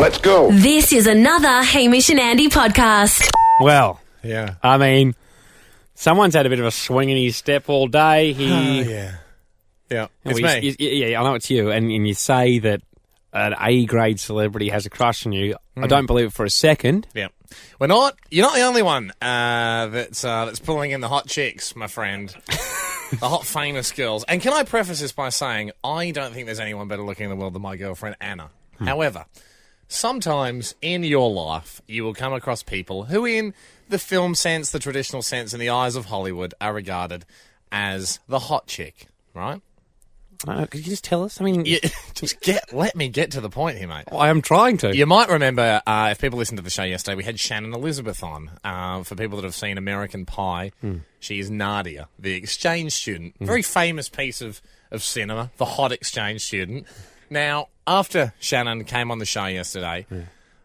Let's go. This is another Hamish and Andy podcast. Well, Yeah. I mean, someone's had a bit of a swing in his step all day. Yeah. Yeah. It's me. Yeah, I know it's you. And you say that an A-grade celebrity has a crush on you. I don't believe it for a second. Yeah. You're not the only one that's pulling in the hot chicks, my friend. The hot famous girls. And can I preface this by saying, I don't think there's anyone better looking in the world than my girlfriend, Anna. However, sometimes in your life, you will come across people who, in the film sense, the traditional sense, in the eyes of Hollywood, are regarded as the hot chick, right? Could you just tell us? I mean, Let me get to the point here, mate. I am trying to. You might remember, if people listened to the show yesterday, we had Shannon Elizabeth on. For people that have seen American Pie, she is Nadia, the exchange student. Very famous piece of cinema, the hot exchange student. Now, after Shannon came on the show yesterday,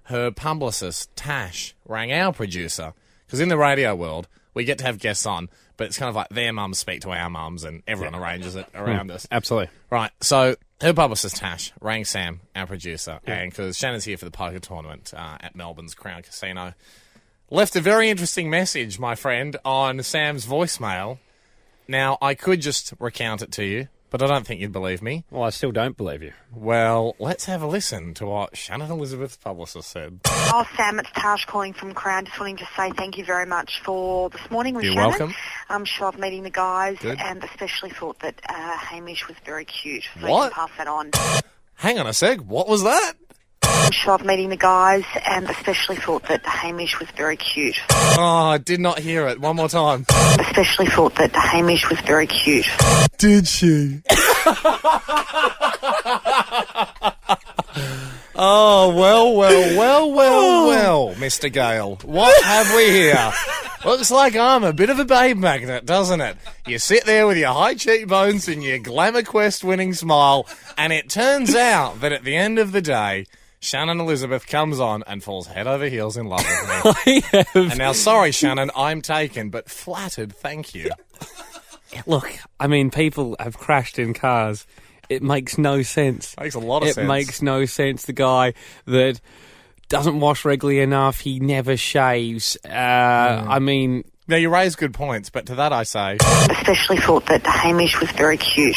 her publicist, Tash, rang our producer, because in the radio world, we get to have guests on, but it's kind of like their mums speak to our mums and everyone arranges it around us. Absolutely. Right, so her publicist, Tash, rang Sam, our producer, and because Shannon's here for the poker tournament at Melbourne's Crown Casino, left a very interesting message, my friend, on Sam's voicemail. Now, I could just recount it to you, but I don't think you'd believe me. Well, I still don't believe you. Well, let's have a listen to what Shannon Elizabeth's publicist said. Oh, Sam, it's Tash calling from Crown. Just wanting to say thank you very much for this morning with You're Shannon. welcome. She loved meeting the guys Good. and especially thought that Hamish was very cute. So What? you can pass that on. Hang on a sec, what was that? She loved meeting the guys and especially thought that Hamish was very cute. Oh, I did not hear it. One more time. Especially thought that Hamish was very cute. Did she? Oh, well, Mr. Gale. What have we here? Looks like I'm a bit of a babe magnet, doesn't it? You sit there with your high cheekbones and your Glamour Quest winning smile, and it turns out that at the end of the day, Shannon Elizabeth comes on and falls head over heels in love with me. And now, sorry, Shannon, I'm taken, but flattered, thank you. Look, I mean, people have crashed in cars. It makes no sense. Makes a lot of sense. It makes no sense. The guy that doesn't wash regularly enough, he never shaves. I mean... Now, you raise good points, but to that I say... Especially thought that Hamish was very cute.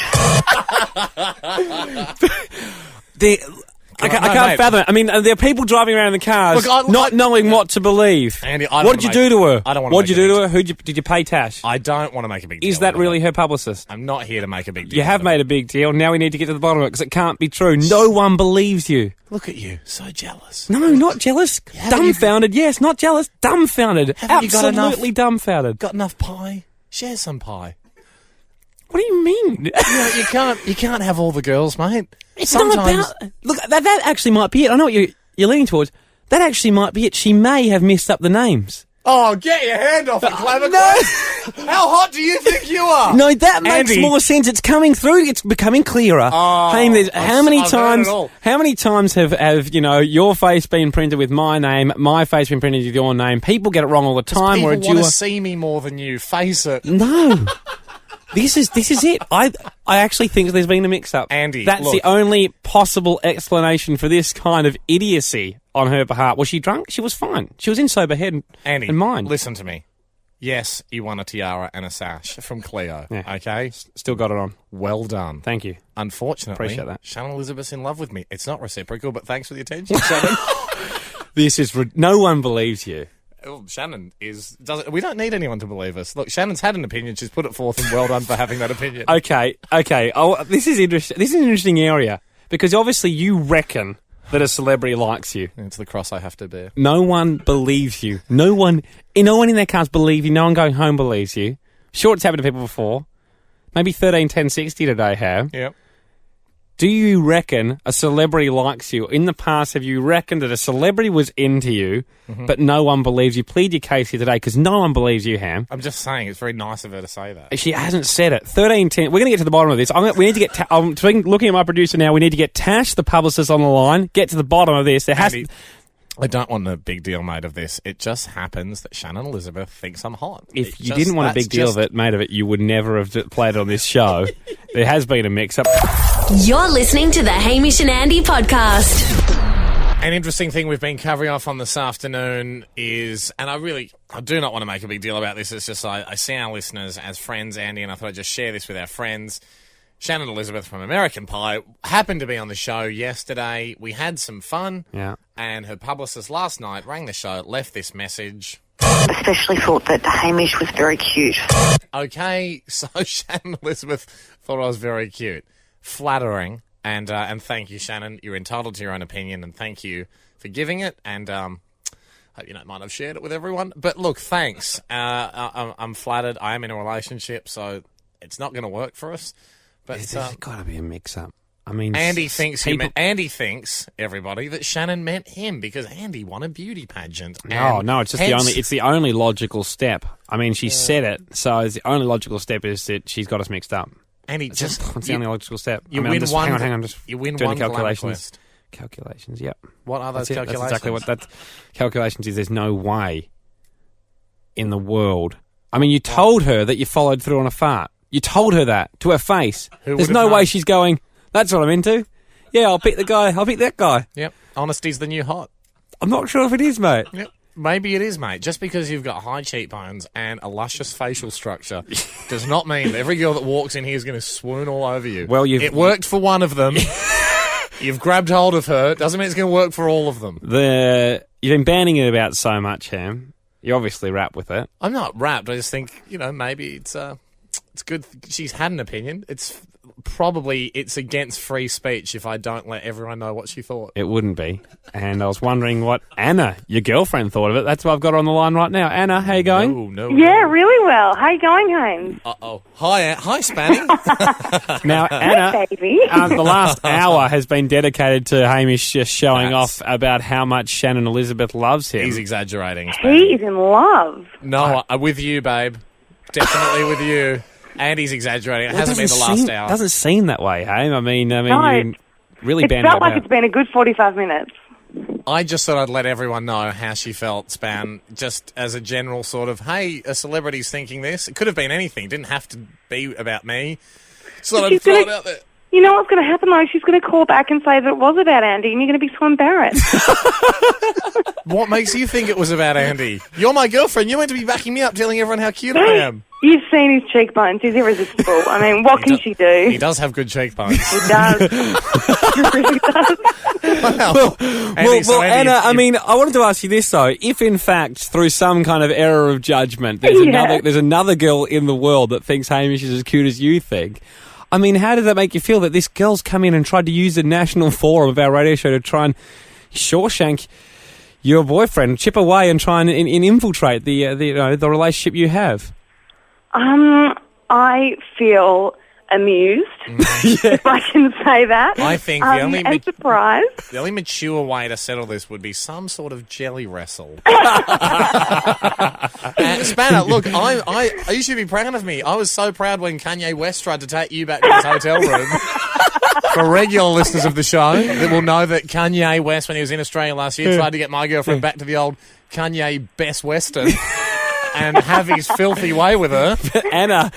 I can't fathom it. I mean, there are people driving around in the cars not knowing what to believe. Andy, what did you do to her? I don't want to What did you do to her? Did you pay Tash? I don't want to make a big deal. Is that really her publicist? I'm not here to make a big deal. You have made a big deal. Now we need to get to the bottom of it because it can't be true. No one believes you. Look at you, so jealous. No, not jealous. Dumbfounded. Yes, not jealous. Dumbfounded. Haven't you got Absolutely dumbfounded. Got enough pie? Share some pie. What do you mean? You can't have all the girls, mate. It's not about... Look, that actually might be it. I know what you're leaning towards. That actually might be it. She may have messed up the names. Oh, get your hand off it, Clever. No. How hot do you think you are? No, that makes Andy. more sense. It's coming through. It's becoming clearer. Oh, Hey, how many I've heard times? it all. How many times have your face been printed with my name, my face been printed with your name? People get it wrong all the time. People want to see me more than you. Face it. No. This is it. I actually think there's been a mix-up. Andy, that's look. the only possible explanation for this kind of idiocy on her behalf. Was she drunk? She was fine. She was in sober head Andy, and mind. listen to me. Yes, you won a tiara and a sash from Cleo. Yeah. Okay? Still got it on. Well done. Thank you. Unfortunately, Appreciate that. Shannon Elizabeth's in love with me. It's not reciprocal, but thanks for the attention, Shannon. This is... no one believes you. Well, Shannon we don't need anyone to believe us. Look, Shannon's had an opinion. She's put it forth, and well done for having that opinion. Okay. Oh, this is interesting. This is an interesting area because obviously you reckon that a celebrity likes you. It's the cross I have to bear. No one believes you. No one in their cars believe you. No one going home believes you. Sure, it's happened to people before. Maybe 13, 10, 60 today have. Yep. Do you reckon a celebrity likes you? In the past, have you reckoned that a celebrity was into you, but no one believes you? Plead your case here today because no one believes you, Ham. I'm just saying, it's very nice of her to say that. She hasn't said it. 13, 10. We're going to get to the bottom of this. We need to get... I'm looking at my producer now. We need to get Tash, the publicist, on the line. Get to the bottom of this. There has Andy, I don't want a big deal made of this. It just happens that Shannon Elizabeth thinks I'm hot. If you didn't want a big deal made of it, you would never have played it on this show. There has been a mix-up. You're listening to the Hamish and Andy podcast. An interesting thing we've been covering off on this afternoon is, and I do not want to make a big deal about this, it's just I see our listeners as friends, Andy, and I thought I'd just share this with our friends. Shannon Elizabeth from American Pie happened to be on the show yesterday. We had some fun, and her publicist last night rang the show, left this message. Especially thought that Hamish was very cute. Okay, so Shannon Elizabeth thought I was very cute. Flattering. And thank you, Shannon. You're entitled to your own opinion, and thank you for giving it. And hope you don't mind I've shared it with everyone. But look, thanks. I'm flattered. I am in a relationship, so it's not going to work for us. But There's got to be a mix-up. I mean, Andy thinks everybody that Shannon meant him because Andy won a beauty pageant. No, it's just it's the only logical step. I mean, she said it, so the only logical step is that she's got us mixed up. Andy, it's the only logical step. You win one. Hang on, just you win doing one the calculations. Calculations, yep. What are those calculations? That's exactly what that calculations is. There's no way in the world. I mean, you told her that you followed through on a fart. You told her that to her face. There's no way she's going, that's what I'm into. Yeah, I'll pick the guy. I'll pick that guy. Yep. Honesty's the new hot. I'm not sure if it is, mate. Yep. Maybe it is, mate. Just because you've got high cheekbones and a luscious facial structure does not mean that every girl that walks in here is going to swoon all over you. Well, it worked for one of them. You've grabbed hold of her. Doesn't mean it's going to work for all of them. You've been banning it about so much, Ham. You're obviously wrapped with it. I'm not wrapped. I just think, maybe it's good. She's had an opinion. It's against free speech if I don't let everyone know what she thought. It wouldn't be. And I was wondering what Anna, your girlfriend, thought of it. That's why I've got her on the line right now. Anna, how you going? No. Yeah, really well. How you going, Holmes? Uh-oh. Hi, Spanny. Now, Anna, hey, baby. The last hour has been dedicated to Hamish just showing off about how much Shannon Elizabeth loves him. He's exaggerating, Spanny. He is in love. No, I'm with you, babe. Definitely with you. Andy's exaggerating. It hasn't been the last hour. It doesn't seem that way, hey? I mean, no, you really it banded felt like about. it's been a good 45 minutes. I just thought I'd let everyone know how she felt, Span, just as a general sort of, hey, a celebrity's thinking this. It could have been anything. It didn't have to be about me. So I'd throw it out there. You know what's going to happen, though? She's going to call back and say that it was about Andy, and you're going to be so embarrassed. What makes you think it was about Andy? You're my girlfriend. You're meant to be backing me up, telling everyone how cute I am. You've seen his cheekbones. He's irresistible. I mean, what can she do? He does have good cheekbones. He does. He really does. Well, Andy, Anna, I mean, I wanted to ask you this, though. If, in fact, through some kind of error of judgment, there's another girl in the world that thinks Hamish is as cute as you think, I mean, how does that make you feel that this girl's come in and tried to use the national forum of our radio show to try and Shawshank your boyfriend, chip away and try and infiltrate the relationship you have? I feel amused, if I can say that. I think and surprised. The only mature way to settle this would be some sort of jelly wrestle. Spanner, look, you should be proud of me. I was so proud when Kanye West tried to take you back to his hotel room. For regular listeners of the show that will know that Kanye West, when he was in Australia last year, tried to get my girlfriend back to the old Kanye Best Western. And have his filthy way with her. Anna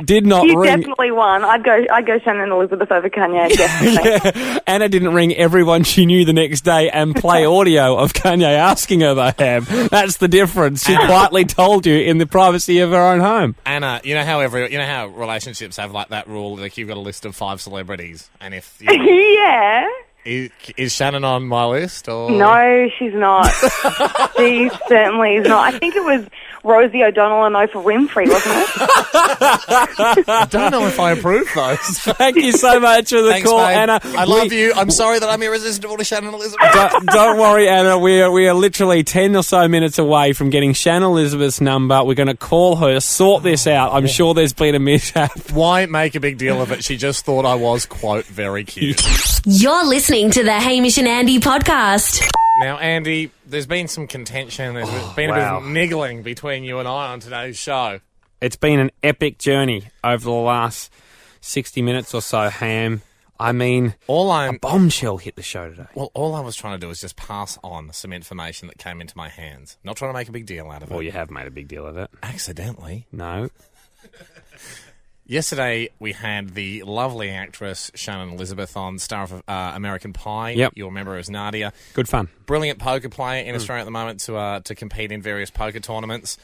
did not you ring. Definitely won. I'd go Shannon Elizabeth over Kanye. Definitely. Anna didn't ring everyone she knew the next day and play audio of Kanye asking her the ham. That's the difference. She quietly told you in the privacy of her own home. Anna, you know how relationships have like that rule, like you've got a list of 5 celebrities, and if yeah. Is Shannon on my list? Or? No, she's not. She certainly is not. I think it was Rosie O'Donnell and Oprah Winfrey, wasn't it? I don't know if I approve those. Thank you so much for the call, babe. Anna. I love you. I'm sorry that I'm irresistible to Shannon Elizabeth. Don't worry, Anna. We are literally 10 or so minutes away from getting Shannon Elizabeth's number. We're going to call her, sort this out. I'm sure there's been a mishap. Why make a big deal of it? She just thought I was, quote, very cute. You're listening to the Hamish and Andy podcast. Now, Andy, there's been some contention. There's been a bit of niggling between you and I on today's show. It's been an epic journey over the last 60 minutes or so, Ham. I mean, a bombshell hit the show today. Well, all I was trying to do was just pass on some information that came into my hands. Not trying to make a big deal out of it. Well, you have made a big deal of it. Accidentally. No. Yesterday, we had the lovely actress Shannon Elizabeth on, star of American Pie. Yep. You'll remember her as Nadia. Good fun. Brilliant poker player in Australia at the moment to compete in various poker tournaments.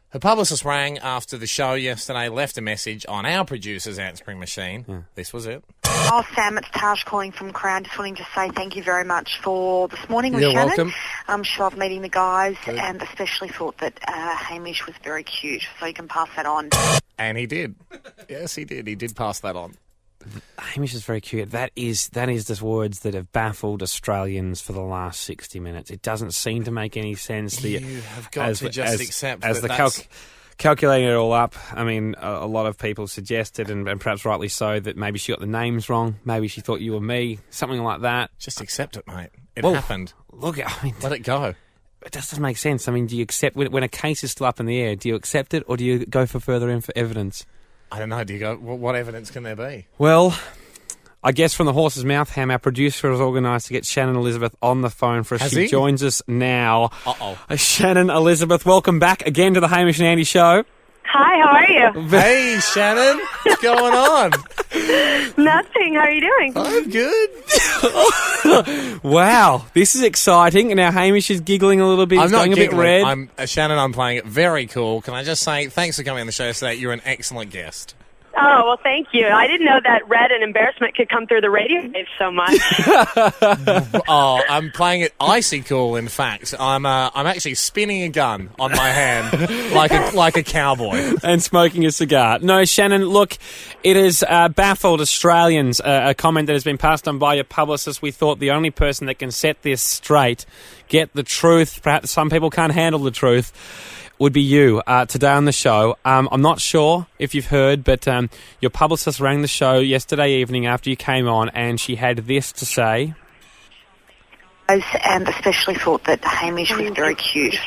Her publicist rang after the show yesterday, left a message on our producer's answering machine. Yeah. This was it. Oh, Sam, it's Tash calling from Crown. Just wanting to say thank you very much for this morning with You're Shannon. welcome. She loved meeting the guys and especially thought that Hamish was very cute, so you can pass that on. And he did. Yes, he did. He did pass that on. Hamish is very cute. That is just words that have baffled Australians for the last 60 minutes. It doesn't seem to make any sense. You have got to just accept that calculating it all up, I mean, a lot of people suggested, and perhaps rightly so, that maybe she got the names wrong. Maybe she thought you were me, something like that. Just accept it, mate. It happened. Look, I mean, let it go. It just doesn't make sense. I mean, do you accept, when a case is still up in the air, do you accept it or do you go for further evidence? I don't know. Do you go? What evidence can there be? Well, I guess from the horse's mouth, Ham, our producer has organised to get Shannon Elizabeth on the phone for us. She joins us now. Shannon Elizabeth, welcome back again to the Hamish and Andy show. Hi, how are you? Hey, Shannon. What's going on? Nothing. How are you doing? I'm good. Wow, this is exciting. Now, Hamish is giggling a little bit. I'm not going giggling. A bit red. Shannon, I'm playing it very cool. Can I just say thanks for coming on the show today? You're an excellent guest. Oh, well, thank you. I didn't know that red and embarrassment could come through the radio waves so much. I'm playing it icy cool, in fact. I'm actually spinning a gun on my hand like a cowboy. And smoking a cigar. No, Shannon, look, it has baffled Australians, a comment that has been passed on by your publicist. We thought the only person that can set this straight, get the truth, perhaps some people can't handle the truth, would be you today on the show. I'm not sure if you've heard, but your publicist rang the show yesterday evening after you came on, and she had this to say. And especially thought that Hamish was very cute.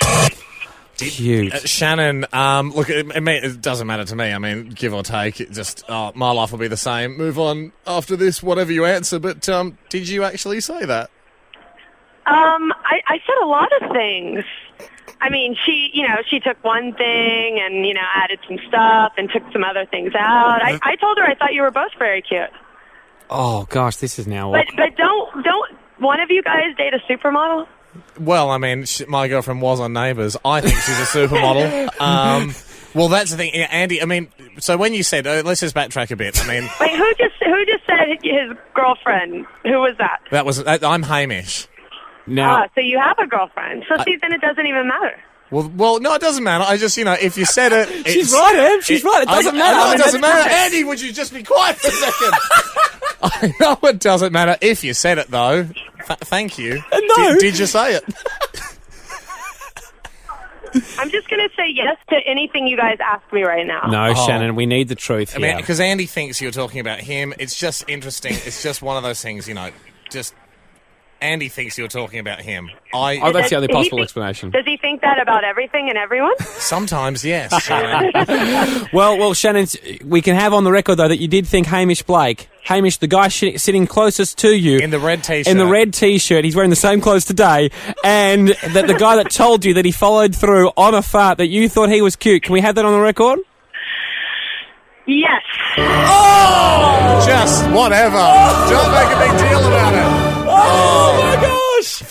Cute. Shannon, look, it doesn't matter to me. I mean, give or take, it just my life will be the same. Move on after this, whatever you answer. But did you actually say that? I said a lot of things. I mean, she took one thing and, added some stuff and took some other things out. I told her I thought you were both very cute. Oh, gosh, this is now... But don't one of you guys date a supermodel? Well, I mean, my girlfriend was on Neighbours. I think she's a supermodel. Well, that's the thing, Andy. I mean, so when you said, let's just backtrack a bit. I mean, wait, who just said his girlfriend? Who was that? I'm Hamish. Now, so you have a girlfriend. So see, then it doesn't even matter. Well, no, it doesn't matter. I just, if you said it... She's right, Em. She's right. It doesn't matter. I know it doesn't matter. Andy, would you just be quiet for a second? I know it doesn't matter. If you said it, though, thank you. No. Did you say it? I'm just going to say yes to anything you guys ask me right now. No, Shannon, we need the truth here. I mean, because Andy thinks you're talking about him. It's just interesting. It's just one of those things, just... Andy thinks you're talking about him. That's the only possible explanation. Does he think that about everything and everyone? Sometimes, yes. Shannon. Well, Shannon, we can have on the record, though, that you did think Hamish Blake. Hamish, the guy sitting closest to you. In the red T-shirt. In the red T-shirt. He's wearing the same clothes today. And that the guy that told you that he followed through on a fart, that you thought he was cute. Can we have that on the record? Yes. Oh! Just whatever. Don't make a big deal about it. Oh my gosh!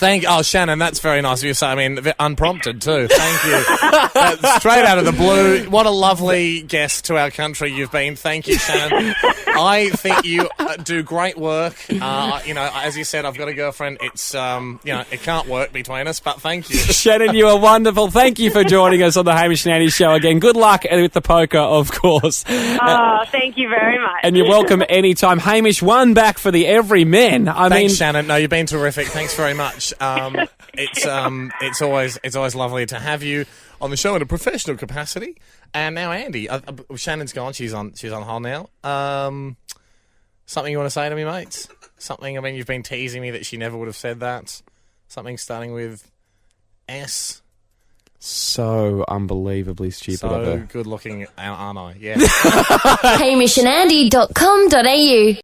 Shannon, that's very nice of you. I mean, unprompted too. Thank you. Straight out of the blue. What a lovely guest to our country you've been. Thank you, Shannon. I think you do great work. As you said, I've got a girlfriend. It's it can't work between us, but thank you. Shannon, you are wonderful. Thank you for joining us on the Hamish and Andy show again. Good luck with the poker, of course. Thank you very much. And you're welcome anytime. Hamish, one back for the everymen. Thanks, Shannon. No, you've been terrific. Thanks very much. It's always lovely to have you on the show in a professional capacity. And now Andy, Shannon's gone. She's on hold now. Something you want to say to me, mates? Something. I mean, you've been teasing me that she never would have said that. Something starting with S. So unbelievably stupid of her. So good looking, aren't I? Yeah. HamishandAndy.com.au